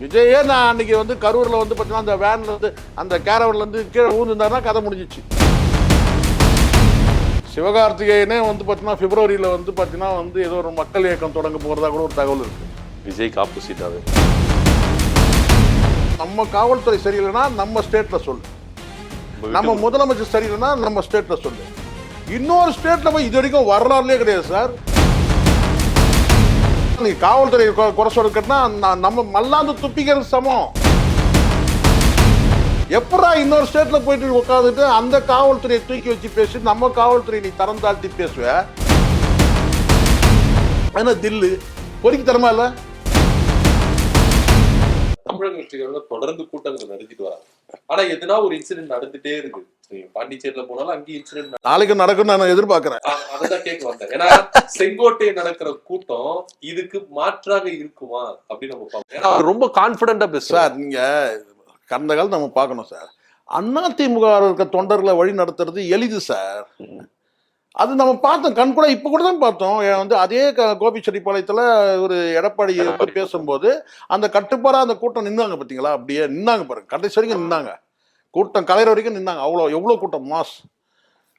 விஜயே நான் அன்னைக்கு வந்து கரூரில் வந்து பார்த்தீங்கன்னா அந்த வேன்ல இருந்து அந்த கேரவன்லேருந்து கீழே ஊந்துருந்தாருன்னா கதை முடிஞ்சிச்சு. சிவகார்த்திகேயனே வந்து பார்த்தீங்கன்னா பிப்ரவரியில் வந்து பார்த்தீங்கன்னா வந்து ஏதோ ஒரு மக்கள் இயக்கம் தொடங்க போகிறதா கூட ஒரு தகவல் இருக்கு. விஜய்க்கு ஆப்போசிட்டாவே நம்ம காவல்துறை சரியில்லைன்னா நம்ம ஸ்டேட்ல சொல்லு, நம்ம முதலமைச்சர் சரியில்லைன்னா நம்ம ஸ்டேட்ல சொல்லு. இன்னொரு ஸ்டேட்ல போய் இது வரைக்கும் வரலாறுலேயே கிடையாது சார். நீ காவல்துறை குறை சொல்லிக்கிட்டா நம்ம மல்லாந்து துப்பிக்கிறது சமம். எப்படா இன்னொரு ஸ்டேட்ல போயிட்டு உட்காந்துட்டு அந்த காவல்துறையை தூக்கி வச்சு பேசி நம்ம காவல்துறை நீ தரம் தாழ்த்தி பேசுவ? என்ன தில்லு பொறுக்கி தரமா இல்ல? தமிழக கட்சிகள் தொடர்ந்து கூட்டங்கள் நடத்திட்டு வராங்க. ஆனா எதுனா ஒரு இன்சிடென்ட் நடந்துட்டே இருக்கு. பாண்டிச்சேரியில போனாலும் அங்கேயும் இன்சிடென்ட் நாளைக்கு நடக்கும் நான் எதிர்பார்க்கிறேன். அதான் கேட்க வந்தேன். ஏன்னா செங்கோட்டை நடக்கிற கூட்டம் இதுக்கு மாற்றாக இருக்குமா அப்படின்னு நம்ம பார்க்கணும். ஏன்னா அவர் ரொம்ப கான்பிடண்டா பேசுறார். நீங்க கடந்த காலம் நம்ம பார்க்கணும் சார். அதிமுக இருக்க தொண்டர்களை வழி நடத்துறது எளிது சார். அது நம்ம பார்த்தோம், கண் கூட இப்ப கூட தான் பார்த்தோம். வந்து அதே கோபிச்செட்டிப்பாளையத்துல ஒரு எடப்பாடி பேசும்போது அந்த கட்டுப்பாடா அந்த கூட்டம் நின்னாங்க பார்த்தீங்களா? அப்படியே நின்னாங்க பாருங்க, கடைசி வரைக்கும் நின்னாங்க. கூட்டம் கலைற வரைக்கும் நின்னாங்க. எவ்வளவு கூட்டம் மாஸ்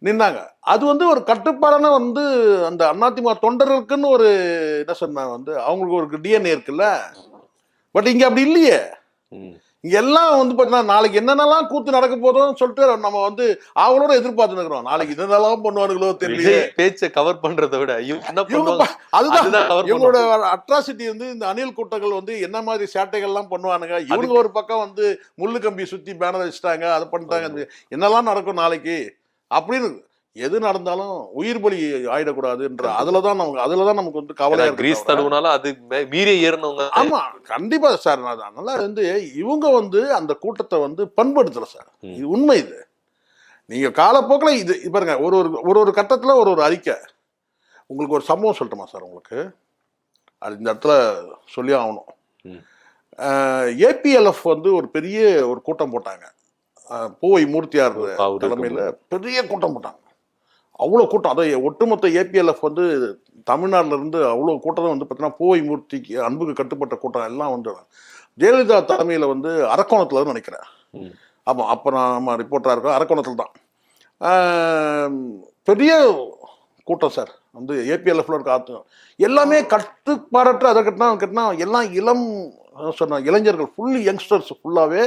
நின்னாங்க. அது வந்து ஒரு கட்டுப்பாடான வந்து அந்த அதிமுக தொண்டர்களுக்குன்னு ஒரு என்ன சொன்ன வந்து அவங்களுக்கு ஒரு டிஎன்ஏ இருக்குல்ல. பட் இங்க அப்படி இல்லையே. இங்க எல்லாம் வந்து பாத்தீங்கன்னா நாளைக்கு என்னென்னலாம் கூத்து நடக்க போதும்னு சொல்லிட்டு நம்ம வந்து அவங்களோட எதிர்பார்த்து இருக்கிறோம். நாளைக்கு என்னென்னலாம் பண்ணுவானுங்களோ தெரியல. பேச்சை கவர் பண்றதை விட அதுதான் இவங்களோட அட்ராசிட்டி வந்து இந்த அணில் கூட்டங்கள் வந்து என்ன மாதிரி சேட்டைகள் எல்லாம் பண்ணுவானுங்க. இவங்க ஒரு பக்கம் வந்து முள்ளு கம்பி சுத்தி பேனர் வச்சுட்டாங்க, அதை பண்ணிட்டாங்க. என்னெல்லாம் நடக்கும் நாளைக்கு அப்படின்னு எது நடந்தாலும் உயிர் பலி ஆயிடக்கூடாதுன்ற அதுலதான் நமக்கு வந்து கவலை. கிரீஸ் தடுவுனால அது மீறி ஏறினவங்க. ஆமா கண்டிப்பா சார். அதனால வந்து இவங்க வந்து அந்த கூட்டத்தை வந்து பண்படுத்தல சார். இது உண்மை. இது நீங்க காலப்போக்கில் இது பாருங்க, ஒரு கட்டத்துல ஒரு அறிக்கை. உங்களுக்கு ஒரு சம்பவம் சொல்லட்டுமா சார்? உங்களுக்கு அது இந்த இடத்துல சொல்லி ஆகணும். ஏபிஎல்எஃப் வந்து ஒரு பெரிய ஒரு கூட்டம் போட்டாங்க. பூவை மூர்த்தியார் தலைமையில பெரிய கூட்டம் போட்டாங்க. அவ்வளோ கூட்டம். அதை ஒட்டுமொத்த ஏபிஎல்எஃப் வந்து தமிழ்நாட்டில இருந்து அவ்வளோ கூட்டம் வந்து பார்த்தீங்கன்னா பூவை மூர்த்திக்கு அன்புக்கு கட்டுப்பட்ட கூட்டம் எல்லாம் வந்து ஜெயலலிதா தலைமையில் வந்து அரக்கோணத்தில் நினைக்கிறேன். ஆமாம், அப்போ நம்ம ரிப்போர்ட்டராக இருக்கோம். அரக்கோணத்தில் தான் பெரிய கூட்டம் சார். வந்து ஏபிஎல்எஃப்ல இருக்க எல்லாமே கட்டுப்பாடற்ற அதை கட்டினா எல்லாம் இளம் சொன்ன இளைஞர்கள், ஃபுல்லி யங்ஸ்டர்ஸ் ஃபுல்லாகவே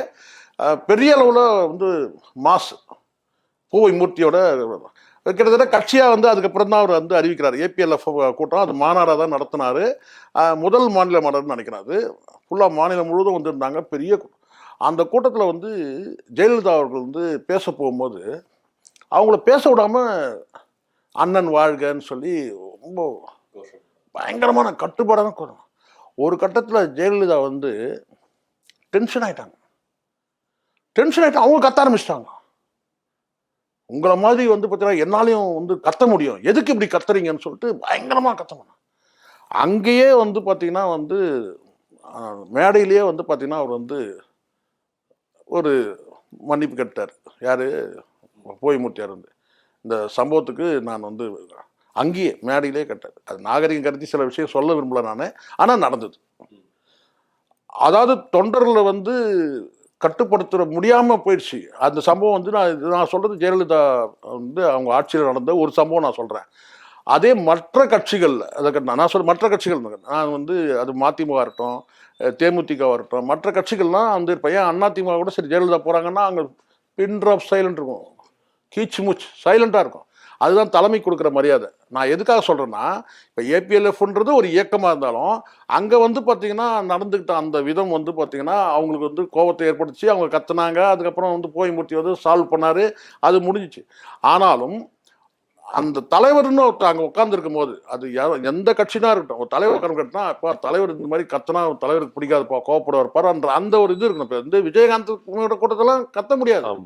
பெரிய அளவில் வந்து மாஸ் பூவை மூர்த்தியோட கிட்டத்தட்ட கட்சியாக வந்து அதுக்கப்புறம் தான் அவர் வந்து அறிவிக்கிறார். ஏபிஎல்எஃப் கூட்டம் அது மாநாடாக தான் நடத்தினார். முதல் மாநில மாநாடுன்னு நினைக்கிறாரு. ஃபுல்லாக மாநிலம் முழுவதும் வந்துருந்தாங்க. பெரிய அந்த கூட்டத்தில் வந்து ஜெயலலிதா அவர்கள் வந்து பேச போகும்போது அவங்கள பேச விடாமல் அண்ணன் வாழ்கன்னு சொல்லி ரொம்ப பயங்கரமான கட்டுப்பாடான கூட்டம். ஒரு கட்டத்தில் ஜெயலலிதா வந்து டென்ஷன் ஆகிட்டாங்க. அவங்க கத்த ஆரம்பிச்சிட்டாங்க. உங்களை மாதிரி வந்து பார்த்தீங்கன்னா என்னாலையும் வந்து கத்த முடியும், எதுக்கு இப்படி கத்துறீங்கன்னு சொல்லிட்டு பயங்கரமாக கத்தணும். அங்கேயே வந்து பார்த்தீங்கன்னா வந்து மேடையிலேயே வந்து பார்த்தீங்கன்னா அவர் வந்து ஒரு மன்னிப்பு கேட்டார். யார்? பூவைமூர்த்தியார் வந்து இந்த சம்பவத்துக்கு நான் வந்து அங்கேயே மேடையிலே கேட்டார். அது நாகரிகம் கருதி சில விஷயம் சொல்ல விரும்பல நான், ஆனால் நடந்தது. அதாவது தொண்டர்களை வந்து கட்டுப்படுத்த முடியாமல் போயிடுச்சு அந்த சம்பவம். வந்து நான் சொல்கிறது ஜெயலலிதா வந்து அவங்க ஆட்சியில் நடந்த ஒரு சம்பவம் நான் சொல்கிறேன். அதே மற்ற கட்சிகள் அதை நான் மற்ற கட்சிகள் நான் வந்து அது மதிமுக இருக்கட்டும், தேமுதிகவாக இருக்கட்டும், மற்ற கட்சிகள்லாம் வந்து பையன் அதிமுக கூட சரி ஜெயலலிதா போகிறாங்கன்னா அங்கே பின் ட்ராப் சைலண்ட் இருக்கும், கீச்சு மூச்சு சைலண்டாக இருக்கும். அதுதான் தலைமை கொடுக்குற மரியாதை. நான் எதுக்காக சொல்கிறேன்னா, இப்போ ஏபிஎல்எஃப்ன்றது ஒரு இயக்கமாக இருந்தாலும் அங்கே வந்து பார்த்திங்கன்னா நடந்துக்கிட்ட அந்த விதம் வந்து பார்த்திங்கன்னா அவங்களுக்கு வந்து கோபத்தை ஏற்படுத்தி அவங்க கத்துனாங்க. அதுக்கப்புறம் வந்து பூவைமூர்த்தி வந்து சால்வ் பண்ணார், அது முடிஞ்சிச்சு. ஆனாலும் அந்த தலைவர்னு ஒருத்தர் அங்கே உட்காந்துருக்கும் போது அது எந்த கட்சினா இருக்கட்டும், ஒரு தலைவர் உட்காந்துக்கிட்டா இப்போ தலைவர் இந்த மாதிரி கத்துனா தலைவருக்கு பிடிக்காதுப்பா, கோவப்படுவார் அந்த ஒரு இது இருக்கணும். இப்போ வந்து விஜயகாந்த் கூட்டத்தெல்லாம் கத்த முடியாது.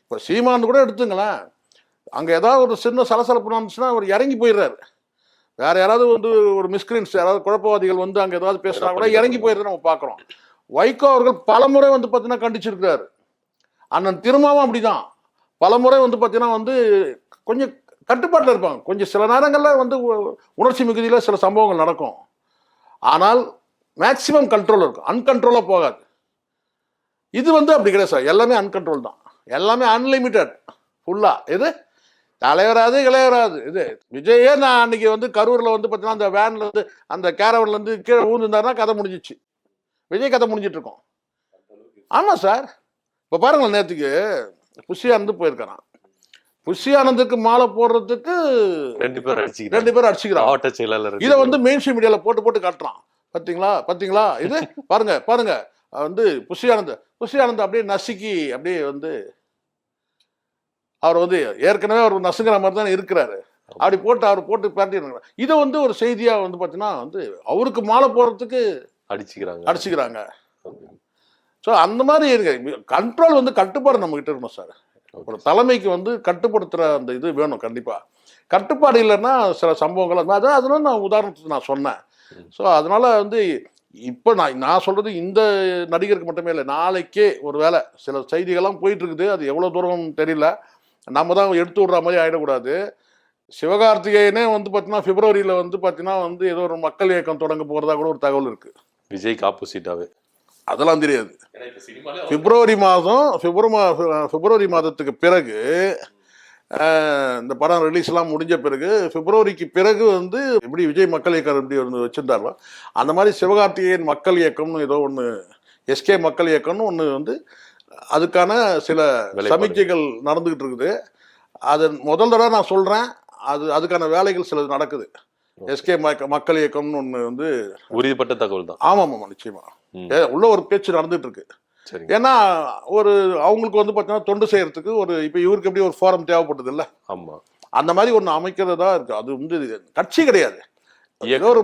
இப்போ சீமான் கூட எடுத்துங்களேன், அங்கே ஏதாவது ஒரு சின்ன சலசலப்பு நடந்துச்சுன்னா அவர் இறங்கி போயிடுறாரு. வேற யாராவது வந்து ஒரு மிஸ்கிரீன்ஸ் யாராவது குழப்பவாதிகள் வந்து அங்கே ஏதாவது பேசுனா கூட இறங்கி போயிடுறது நம்ம பார்க்குறோம். வைகோ அவர்கள் பலமுறை வந்து பார்த்தீங்கன்னா கண்டிச்சிருக்கிறாரு. அண்ணன் திருமாவும் அப்படிதான் பலமுறை வந்து பார்த்தீங்கன்னா வந்து கொஞ்சம் கட்டுப்பாட்டில் இருப்பாங்க. கொஞ்சம் சில நேரங்களில் வந்து உணர்ச்சி மிகுதியில் சில சம்பவங்கள் நடக்கும். ஆனால் மேக்சிமம் கண்ட்ரோல் இருக்கும், அன்கண்ட்ரோலாக போகாது. இது வந்து அப்படி கிடையாது சார், எல்லாமே அன்கண்ட்ரோல் தான், எல்லாமே அன்லிமிட்டெட் ஃபுல்லா. இது தலைவராது இளையராது. இது விஜயே நான் அன்னைக்கு வந்து கரூர்ல வந்து பார்த்தீங்கன்னா அந்த வேன்ல இருந்து அந்த கேரவன்ல இருந்து கீழே ஊந்துருந்தாருன்னா கதை முடிஞ்சிச்சு. விஜய் கதை முடிஞ்சிட்டு இருக்கோம். ஆமா சார். இப்போ பாருங்களேன், நேற்றுக்கு புஷி ஆனந்த் போயிருக்காரான். புஷி ஆனந்துக்கு மாலை போடுறதுக்கு 2 பேர் அடிச்சுக்கிறாங்க. 2 பேர் அடிச்சுக்கிறான். மாவட்ட செயலாளர் இதை வந்து மெயின் ஸ்ட்ரீம் மீடியால போட்டு போட்டு காட்டுறான். பாத்தீங்களா பாத்தீங்களா, இது பாருங்க பாருங்க. வந்து புஷி ஆனந்த் அப்படியே நசுக்கி அப்படியே வந்து அவர் வந்து ஏற்கனவே அவர் நசுங்கிற மாதிரி தான் இருக்கிறாரு. அப்படி போட்டு அவர் போட்டு பாட்டிடுறாங்க. இதை வந்து ஒரு செய்தியா வந்து பாத்தீங்கன்னா வந்து அவருக்கு மாலை போடுறதுக்கு அடிச்சுக்கிறாங்க. ஸோ அந்த மாதிரி இருக்கு. கண்ட்ரோல் வந்து கட்டுப்பாடு நம்ம கிட்ட இருக்கணும் சார். ஒரு தலைமைக்கு வந்து கட்டுப்படுத்துற அந்த இது வேணும் கண்டிப்பா. கட்டுப்பாடு இல்லைன்னா சில சம்பவங்கள் அதனால நான் உதாரணத்துக்கு நான் சொன்னேன். ஸோ அதனால வந்து இப்போ நான் சொல்றது இந்த நடிகருக்கு மட்டுமே இல்லை, நாளைக்கே ஒரு வேளை சில செய்திகள்லாம் போயிட்டு இருக்குது. அது எவ்வளோ தூரம் தெரியல, நம்ம தான் எடுத்து விடுற மாதிரி ஆகிடக்கூடாது. சிவகார்த்திகேயனே வந்து பார்த்தீங்கன்னா பிப்ரவரியில் வந்து பார்த்தீங்கன்னா வந்து ஏதோ ஒரு மக்கள் இயக்கம் தொடங்க போகிறதா கூட ஒரு தகவல் இருக்கு. விஜய்க்கு ஆப்போசிட்டாவே அதெல்லாம் தெரியாது. பிப்ரவரி மாதத்துக்கு பிறகு இந்த படம் ரிலீஸ்லாம் முடிஞ்ச பிறகு பிப்ரவரிக்கு பிறகு வந்து எப்படி விஜய் மக்கள் இயக்கம் எப்படி வந்து வச்சிருந்தாரோ அந்த மாதிரி சிவகார்த்திகேயன் மக்கள் இயக்கம்னு ஏதோ ஒன்று, எஸ்கே மக்கள் இயக்கம்னு ஒன்று வந்து அதுக்கான சில சமிக்கைகள் நடந்துகிட்டு இருக்குது. அது முதல் தடவை நான் சொல்றேன், அதுக்கான வேலைகள் சிலது நடக்குது. எஸ்கே மக்கள் இயக்கம்னு ஒன்று வந்து உறுதிப்பட்ட தகவல் தான். ஆமாம் ஆமாம் நிச்சயமா உள்ள ஒரு பேச்சு நடந்துட்டு இருக்கு. ஏன்னா ஒரு அவங்களுக்கு வந்து பார்த்தீங்கன்னா தொண்டு செய்யறதுக்கு ஒரு இப்போ இவருக்கு எப்படி ஒரு ஃபோரம் தேவைப்பட்டது இல்லை, ஆமாம் அந்த மாதிரி ஒன்று அமைக்கிறதா இருக்கு. அது வந்து கட்சி கிடையாது, ஏதோ ஒரு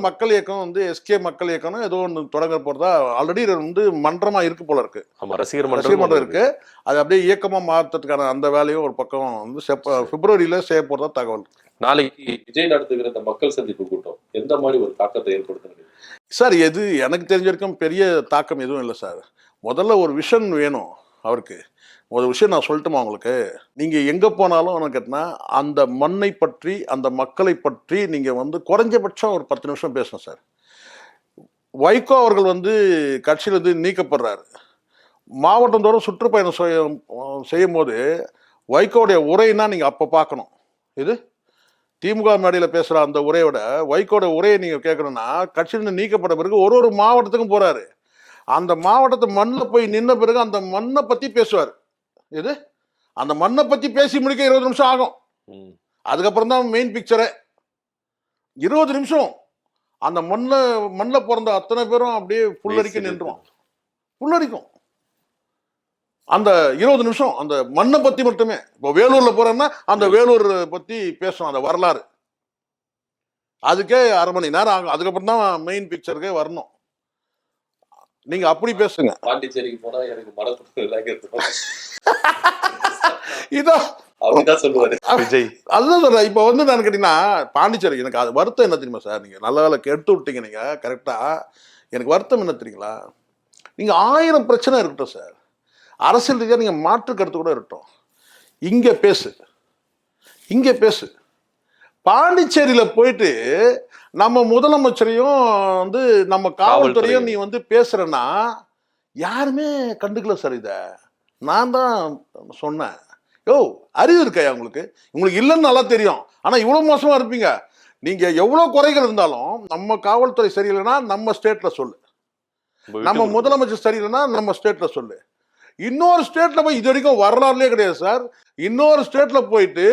மக்கள் இயக்கம் வந்து எஸ்கே மக்கள் இயக்கம் ஏதோ ஒன்று தொடங்க போறதா ஆல்ரெடி வந்து மன்றமா இருக்கு போல இருக்கு. ரசிகர் மன்றம் இருக்கு. அது அப்படியே இயக்கமா மாற்றத்துக்கான அந்த வேலையும் ஒரு பக்கம் வந்து பிப்ரவரியில செய்ய போறதா தகவல். நாளைக்கு விஜய் நடத்துகிற இந்த மக்கள் சந்திப்பு கூட்டம் எந்த மாதிரி ஒரு தாக்கத்தை ஏற்படுத்துறது சார்? எது எனக்கு தெரிஞ்ச வரைக்கும் பெரிய தாக்கம் எதுவும் இல்லை சார். முதல்ல ஒரு விஷன் வேணும் அவருக்கு. ஒரு விஷயம் நான் சொல்லட்டுமா உங்களுக்கு? நீங்கள் எங்கே போனாலும் எனக்கு கேட்டினா அந்த மண்ணை பற்றி அந்த மக்களை பற்றி நீங்கள் வந்து குறைஞ்சபட்சம் ஒரு 10 நிமிஷம் பேசணும் சார். வைகோ அவர்கள் வந்து கட்சியிலிருந்து நீக்கப்படுறாரு. மாவட்டம் தோறும் சுற்றுப்பயணம் செய்யும் போது வைகோடைய உரைன்னா நீங்கள் அப்போ பார்க்கணும். இது திமுக மேடையில் பேசுகிற அந்த உரையோட வைகோட உரையை நீங்கள் கேட்கணும்னா கட்சியிலிருந்து நீக்கப்பட்ட பிறகு ஒரு மாவட்டத்துக்கும் போகிறாரு. அந்த மாவட்டத்தை மண்ணில் போய் நின்ன பிறகு அந்த மண்ணை பற்றி பேசுவார். இது அந்த மண்ணை பற்றி பேசி முடிக்க 20 நிமிஷம் ஆகும். அதுக்கப்புறம் தான் மெயின் பிக்சரே. 20 நிமிஷம் அந்த மண்ணில் பிறந்த அத்தனை பேரும் அப்படியே புல்லரிக்க நின்றுவோம். புல்லரிக்கும் அந்த 20 நிமிஷம் அந்த மண்ணை பற்றி மட்டுமே. இப்போ வேலூர்ல போறேன்னா அந்த வேலூர் பற்றி பேசணும், அந்த வரலாறு. அதுக்கே 1/2 மணி நேரம் ஆகும். அதுக்கப்புறம் தான் மெயின் பிக்சருக்கே வரணும். நீங்க அப்படி பேசுங்க. பாண்டிச்சேரிக்கு போனா எனக்கு அதுதான் சொல்றேன். இப்ப வந்து நான் கேட்டீங்கன்னா பாண்டிச்சேரி எனக்கு அது வருத்தம் என்ன தெரியுமா சார்? நீங்க நல்ல வேலை எடுத்து விட்டீங்க நீங்க கரெக்டா. எனக்கு வருத்தம் என்ன தெரியுங்களா? நீங்க 1000 பிரச்சனை இருக்கட்டும் சார், அரசியல் ரீதியாக நீங்க மாற்று கருத்து கூட இருக்கட்டும், இங்க பேசு. பாண்டிச்சேரியில போயிட்டு நம்ம முதலமைச்சரையும் வந்து நம்ம காவல்துறையும் நீ வந்து பேசுறன்னா யாருமே கண்டுக்கல சார். இத நான் தான் சொன்னேன். அறிவு இருக்கையா உங்களுக்கு? இல்லைன்னு நல்லா தெரியும். ஆனா இவ்வளவு மோசமா இருப்பீங்க. நீங்க எவ்வளவு குறைகள் இருந்தாலும் நம்ம காவல்துறை சரியில்லைன்னா நம்ம ஸ்டேட்ல சொல்லு, நம்ம முதலமைச்சர் சரியில்லைன்னா நம்ம ஸ்டேட்ல சொல்லு. இன்னொரு ஸ்டேட்ல போய் இது வரைக்கும் வரலாறுலேயே கிடையாது சார். இன்னொரு ஸ்டேட்ல போயிட்டு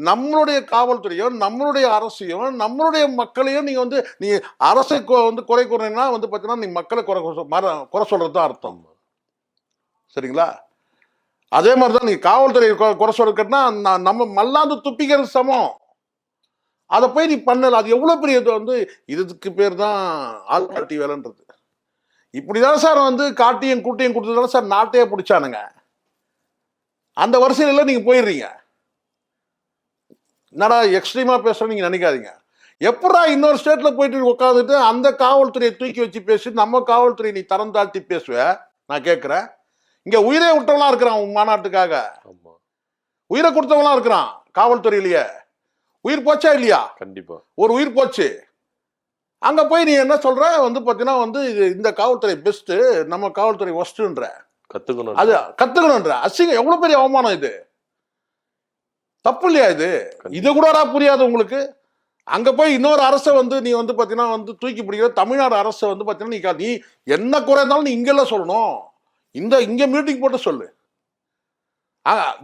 நம்மளுடைய காவல்துறையும் நம்மளுடைய அரசையும் நம்மளுடைய மக்களையும் நீங்க வந்து நீ அரசை வந்து குறை கூறீங்கன்னா வந்து பார்த்தீங்கன்னா நீ மக்களை குறை சொல்றது தான் அர்த்தம். சரிங்களா? அதே மாதிரிதான் நீங்க காவல்துறை குறை சொல்றதுன்னா நம்ம மல்லாந்து துப்பிக்கிறது சமம். அதை போய் நீ பண்ணல. அது எவ்வளவு பெரிய வந்து இதுக்கு பேர் தான் ஆள் காட்டி வேலைன்றது. இப்படிதான் சார் வந்து காட்டியும் கூட்டியும் கொடுத்ததால சார் நாட்டையே பிடிச்சானுங்க. அந்த வரிசையில நீங்க போயிடுறீங்க. என்னடா எக்ஸ்ட்ரீமா பேசுறேன்னு நீங்க நினைக்காதீங்க. எப்படா இன்னொரு ஸ்டேட்ல போயிட்டு உட்காந்துட்டு அந்த காவல்துறையை தூக்கி வச்சு பேசி நம்ம காவல்துறை நீ தரம் தாழ்த்தி பேசுவ? நான் கேட்கிறேன். இங்க உயிரை விட்டவங்களாம் இருக்கிறான் உன் மாநாட்டுக்காக. உயிரை கொடுத்தவங்களாம் இருக்கிறான் காவல்துறையிலேயே. உயிர் போச்சா இல்லையா? கண்டிப்பா ஒரு உயிர் போச்சு. அங்கே போய் நீ என்ன சொல்ற வந்து பார்த்தீங்கன்னா வந்து இந்த காவல்துறை பெஸ்ட்டு, நம்ம காவல்துறை ஒஸ்ட்டுன்ற. கத்துக்கணும். அது கற்றுக்கணுன்ற. அசிங்கம், எவ்வளோ பெரிய அவமானம் இது. தப்பு இல்லையா இது? இது கூடடா புரியாது உங்களுக்கு? அங்கே போய் இன்னொரு அரசை வந்து நீ வந்து பார்த்தீங்கன்னா வந்து தூக்கி பிடிக்கிற தமிழ்நாடு அரசை வந்து பார்த்தீங்கன்னா நீ என்ன குறை இருந்தாலும் நீ இங்கெல்லாம் சொல்லணும். இங்கே மீட்டிங் போட்டு சொல்லு.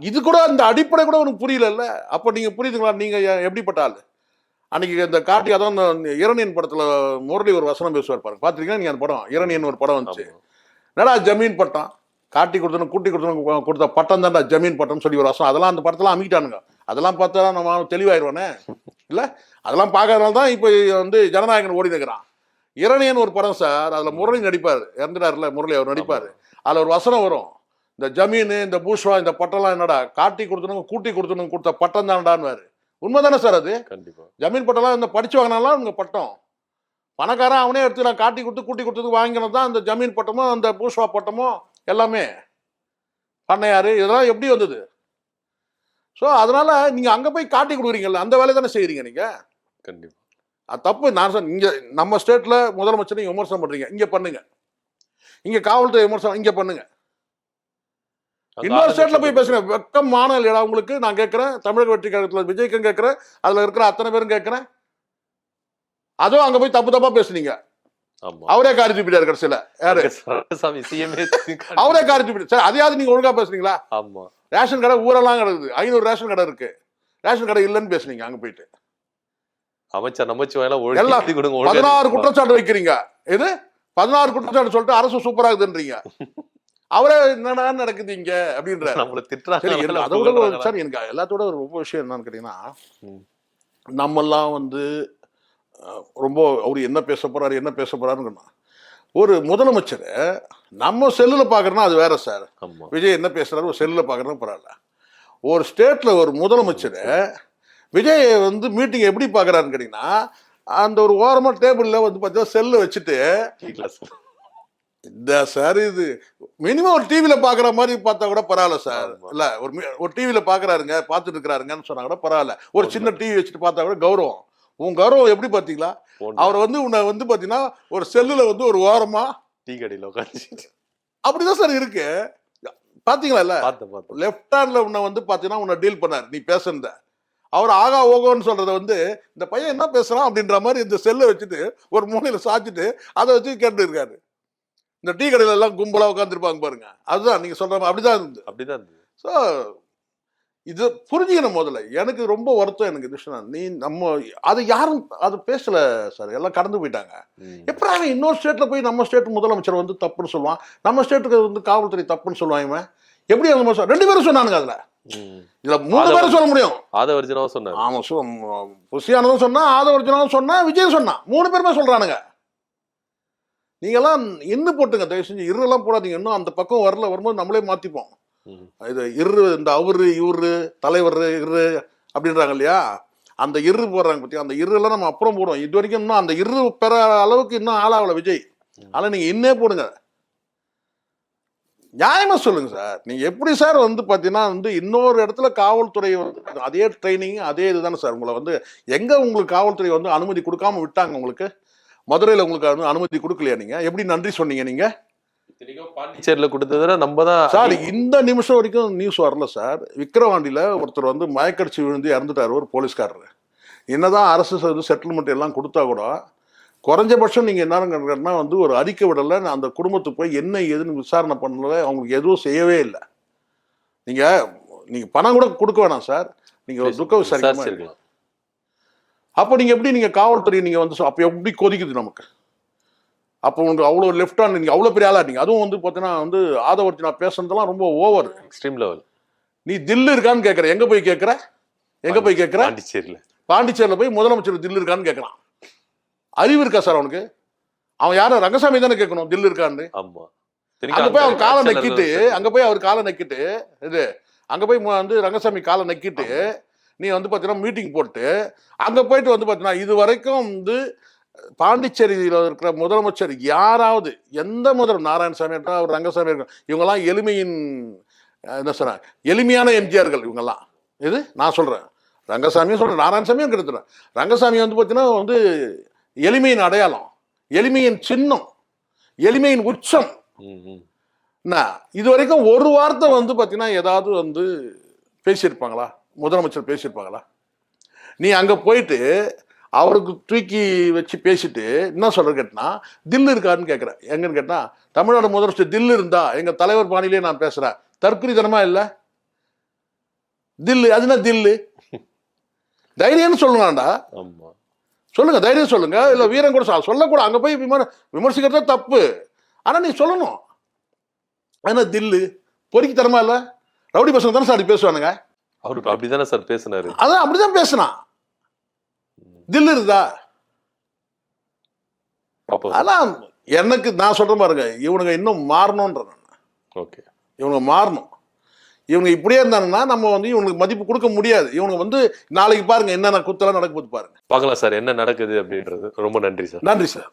இது கூட அந்த அடிப்படை கூட உனக்கு புரியல. அப்போ நீங்கள் புரியுதுங்களா? நீங்கள் எப்படிப்பட்ட ஆள்? அன்னைக்கு இந்த கார்த்தி, அதான் இந்த இரணியன் படத்தில் முரளி ஒரு வசனம் பேசுவார் பாருங்க, பார்த்துருக்கீங்கன்னா நீங்கள் அந்த படம் இரணியன் ஒரு படம் வந்துச்சு. என்னடா ஜமீன் பட்டம் காட்டி கொடுத்தணும் கூட்டி கொடுத்தணும் கொடுத்த பட்டம் தான்டா ஜமீன் பட்டம்னு சொல்லி ஒரு வசனம். அதெல்லாம் அந்த படத்தெல்லாம் அமிக்கிட்டானுங்க. அதெல்லாம் பார்த்தா நம்ம தெளிவாயிருவானே இல்லை? அதெல்லாம் பார்க்கறதுனால தான் இப்போ வந்து ஜனநாயகன் ஓடி இருக்கிறான். இரணியன் ஒரு படம் சார், அதில் முரளி நடிப்பார், இறந்துட்டார்ல முரளி, அவர் நடிப்பார். அதில் ஒரு வசனம் வரும், இந்த ஜமீன் இந்த பூஷ்வா இந்த பட்டம்லாம் என்னடா காட்டி கொடுத்தணும் கூட்டி கொடுத்தணும் கொடுத்த பட்டம் தான்டான்னு. உண்மை தானே சார் அது? கண்டிப்பா. ஜமீன் பட்டம்லாம் இந்த படிச்சு வாங்கினாலாம் உங்க பட்டம். பணக்காரன் அவனே எடுத்து நான் காட்டி கொடுத்து கூட்டி கொடுத்தது வாங்கினது தான் அந்த ஜமீன் பட்டமோ அந்த பூஷ்வா பட்டமோ எல்லாமே. பண்ணையாரு இதெல்லாம் எப்படி வந்தது? ஸோ அதனால நீங்க அங்க போய் காட்டி கொடுக்குறீங்கல்ல, அந்த வேலையை தானே செய்யறீங்க நீங்க. கண்டிப்பா அது தப்பு. நான் சொன்ன இங்க நம்ம ஸ்டேட்ல முதலமைச்சர் நீங்க விமர்சனம் பண்றீங்க, இங்க பண்ணுங்க. இங்க காவல்துறை விமர்சனம் இங்க பண்ணுங்க. இன்னொரு ஸ்டேட்ல போய் பேசுறேன், வெக்கம் மானம் இல்லையா உங்களுக்கு? நான் கேட்கிறேன், தமிழக வெற்றி கழகத்தில் விஜய்க்கும் கேட்கிறேன், அதுல இருக்கிற அத்தனை பேரும் கேட்கிறேன். அதுவும் அங்க போய் தப்பு தப்பா பேசுனீங்க. அவரே காரி தூப்பிட்டாரு கடைசியில. யாரு? அவரே காரி தூப்பிட்டாரு. சரி, அதையாவது நீங்க ஒழுங்கா பேசுறீங்களா? ஆமா. ரேஷன் கடை ஊரெல்லாம் கிடக்குது, 500 ரேஷன் கடை இருக்கு, ரேஷன் கடை இல்லைன்னு பேசுனீங்க அங்க போயிட்டு. அமைச்சர் நமச்சிவாயெல்லாம் 16 குற்றச்சாட்டு வைக்கிறீங்க. எது 16 குற்றச்சாட்டு சொல்லிட்டு அரசு சூப்பரா இருக்குன்றீங்க. அவரே என்னடா நடக்குது இங்க அப்படின்ற நம்மள திட்டுறாங்க. அதோட சார் எனக்கு எல்லாத்தோட ஒரு ரொம்ப விஷயம் என்னன்னு கேட்டீங்கன்னா, நம்மெல்லாம் வந்து ரொம்ப அவரு என்ன பேச போறாருன்னு ஒரு முதலமைச்சர் நம்ம செல்லுல பாக்குறோம்னா அது வேற சார். விஜய் என்ன பேசுறாரு ஒரு செல்லுல பாக்குறோம் பரவாயில்ல. ஒரு ஸ்டேட்ல ஒரு முதலமைச்சர் விஜய் வந்து மீட்டிங் எப்படி பாக்குறாருன்னு கேட்டீங்கன்னா, அந்த ஒரு ஓரமா டேபிள்ல வந்து பார்த்தீங்கன்னா செல்லு வச்சுட்டு இந்த சார் இது மினிமம் ஒரு டிவியில பாக்குற மாதிரி பார்த்தா கூட பரவாயில்ல சார். இல்ல ஒரு டிவியில பாக்குறாருங்க பார்த்துட்டு இருக்கிறாருங்கன்னு சொன்னா கூட பரவாயில்ல. ஒரு சின்ன டிவி வச்சுட்டு பார்த்தா கூட கௌரவம். உன் கௌரவம் எப்படி பாத்தீங்களா? அவர் வந்து உன்னை வந்து பாத்தீங்கன்னா ஒரு செல்லுல வந்து ஒரு ஓரமா டீ கடையில உட்காந்து அப்படிதான் சார் இருக்கு. பாத்தீங்களா? லெப்ட் ஹேண்ட்ல உன்னை வந்து பாத்தீங்கன்னா உன்னை டீல் பண்ணாரு நீ பேசுறத. அவர் ஆகா ஓகோன்னு சொல்றத வந்து இந்த பையன் என்ன பேசுறான் அப்படின்ற மாதிரி இந்த செல்லை வச்சுட்டு ஒரு மூலையில சாச்சிட்டு அதை வச்சு கேட்டு இருக்காரு. இந்த டீ கடையில எல்லாம் கும்பலா உட்காந்துருப்பாங்க பாருங்க, அதுதான் நீங்க சொல்ற அப்படிதான் இருந்தது. ஸோ இது புரிஞ்சுக்கணும் முதல்ல. எனக்கு ரொம்ப வருத்தம் எனக்கு கிருஷ்ணன், நீ நம்ம அது யாரும் அது பேசல சார், எல்லாம் கடந்து போயிட்டாங்க. எப்படி இன்னொரு ஸ்டேட்ல போய் நம்ம ஸ்டேட் முதலமைச்சர் வந்து தப்புன்னு சொல்லுவான், நம்ம ஸ்டேட்டுக்கு வந்து காவல்துறை தப்புன்னு சொல்லுவாங்க. எப்படி அந்த மாதிரி 2 பேரும் சொன்னானுங்க. அதுல இதுல 3 பேரும் சொல்ல முடியும். ஆதவர்ஜனாவும் சொன்னாங்க. ஆமா, புசியானதும் சொன்னா, ஆதவர்ஜனாவும் சொன்னா, விஜய் சொன்னா, 3 பேருமே சொல்றானுங்க. நீங்கெல்லாம் இன்னும் போட்டுங்க, தயவு செஞ்சு இருலாம் போடாதீங்க. இன்னும் அந்த பக்கம் வரும்போது நம்மளே மாத்திப்போம். இது இந்த அவரு இவரு தலைவர் இரு அப்படின்றாங்க இல்லையா, அந்த போடுறாங்க பத்தியா, அந்த எல்லாம் நம்ம அப்புறம் போடுவோம். இது வரைக்கும் இன்னும் அந்த பெற அளவுக்கு இன்னும் ஆளாகல விஜய். ஆனா நீங்க இன்னே போடுங்க, நியாயமா சொல்லுங்க சார். நீங்க எப்படி சார் வந்து பாத்தீங்கன்னா வந்து இன்னொரு இடத்துல காவல்துறை வந்து அதே ட்ரைனிங் அதே இதுதானே சார். உங்களை வந்து எங்க உங்களுக்கு காவல்துறை வந்து அனுமதி கொடுக்காம விட்டாங்க? உங்களுக்கு மதுரையில உங்களுக்கு அனுமதி கொடுக்கலையா? நீங்க எப்படி நன்றி சொன்னீங்க? நீங்க பாண்டிச்சேரியில கொடுத்ததுல நம்ம தான் சார். இந்த நிமிஷம் வரைக்கும் நியூஸ் வரல சார். விக்கிரவாண்டியில ஒருத்தர் வந்து மயக்கடிச்சு விழுந்து இறந்துட்டாரு, ஒரு போலீஸ்காரர். என்னதான் அரசு செட்டில்மெண்ட் எல்லாம் கொடுத்தா கூட குறைஞ்சபட்சம் நீங்க என்னன்னா வந்து ஒரு அறிக்கை விடல, அந்த குடும்பத்துக்கு போய் என்ன ஏதுன்னு விசாரணை பண்ணல, அவங்களுக்கு எதுவும் செய்யவே இல்லை. நீங்க பணம் கூட கொடுக்க வேணாம் சார், நீங்க ஒரு துக்க விசாரிக்கலாம். அப்போ நீங்க எப்படி நீங்க காவல்துறை நீங்க வந்து அப்ப எப்படி கொதிக்குது நமக்கு? அப்போ உங்களுக்கு அவ்வளோ லெஃப்ட் ஹேண்ட், நீங்க அவ்வளோ பெரிய ஆளா நீங்க? அதுவும் வந்து பார்த்தீங்கன்னா வந்து ஆதவர்த்தி நான் பேசுறதெல்லாம் ரொம்ப ஓவர், எக்ஸ்ட்ரீம் லெவல். நீ தில்லு இருக்கான்னு கேட்குற, எங்க போய் கேட்குற? பாண்டிச்சேரியில போய் முதலமைச்சர் தில்லு இருக்கான்னு கேட்கறான். அறிவு இருக்கா சார் அவனுக்கு? அவன் யாரும் ரங்கசாமி தானே கேட்கணும் தில்லு இருக்கான்னு. அங்க போய் அவர் காலை நக்கிட்டு அங்க போய் வந்து ரங்கசாமி காலை நக்கிட்டு நீ வந்து பார்த்தீங்கன்னா மீட்டிங் போட்டு அங்க போயிட்டு வந்து பார்த்தீங்கன்னா இது வரைக்கும் வந்து பாண்டிச்சேரியில் இருக்கிற முதலமைச்சர் யாராவது எந்த நாராயணசாமி அவர் ரங்கசாமி இருக்கும், இவங்கெல்லாம் எளிமையின் என்ன சொன்னாங்க, எளிமையான எம்ஜிஆர்கள் இவங்கெல்லாம். இது நான் சொல்றேன், ரங்கசாமியும் சொல்றேன், நாராயணசாமியும் கெடுத்துறேன். ரங்கசாமி வந்து பார்த்தீங்கன்னா வந்து எளிமையின் அடையாளம், எளிமையின் சின்னம், எளிமையின் உச்சம். ம், ம். என்ன இது வரைக்கும் ஒரு வார்த்தை வந்து பார்த்தீங்கன்னா ஏதாவது வந்து பேசியிருப்பாங்களா? முதலமைச்சர் பேசியிருப்பாங்களா? நீ அங்கே போயிட்டு அவருக்கு தூக்கி வச்சு பேசிட்டு என்ன சொல்ற கேட்டனா, தில்லு இருக்காருன்னு கேட்குறேன். எங்கன்னு கேட்டா, தமிழ்நாடு முதலமைச்சர் தில்லு இருந்தா எங்கள் தலைவர் பாணியிலே நான் பேசுகிறேன். தற்குறித்தனமா இல்லை? தில்லு அதுனா தில்லு தைரியம்னு சொல்லலாம்டா. ஆமா. சொல்லுங்க, தைரியம் சொல்லுங்க. இல்லை வீரம் கூட சொல்லக்கூடாது. அங்கே போய் விமர்சிக்கிறதே தப்பு. ஆனால் நீ சொல்லணும். அதுனா தில்லு பொறுக்கித்தனமா இல்லை? ரவுடி பசங்க தானே சார் பேசுவானுங்க. அவரு அப்படிதானே சார் பேசினாரு. அதான் அப்படிதான் பேசினான். தில்லு இருந்தா. பாப்போம். ஆனா எனக்கு நான் சொல்றேன் பாருங்க, இவனுங்க இன்னும் மாறணும்ன்ற. ஓகே. இவனுங்க மாறணும். இவங்க இப்படியே இருந்தாங்கன்னா நம்ம வந்து இவனுக்கு மதிப்பு கொடுக்க முடியாது. இவனுக்கு வந்து நாளைக்கு பாருங்க என்னென்ன குத்தலாம் நடக்க போது பாருங்க. பார்க்கலாம் சார் என்ன நடக்குது அப்படின்றது. ரொம்ப நன்றி சார். நன்றி சார்.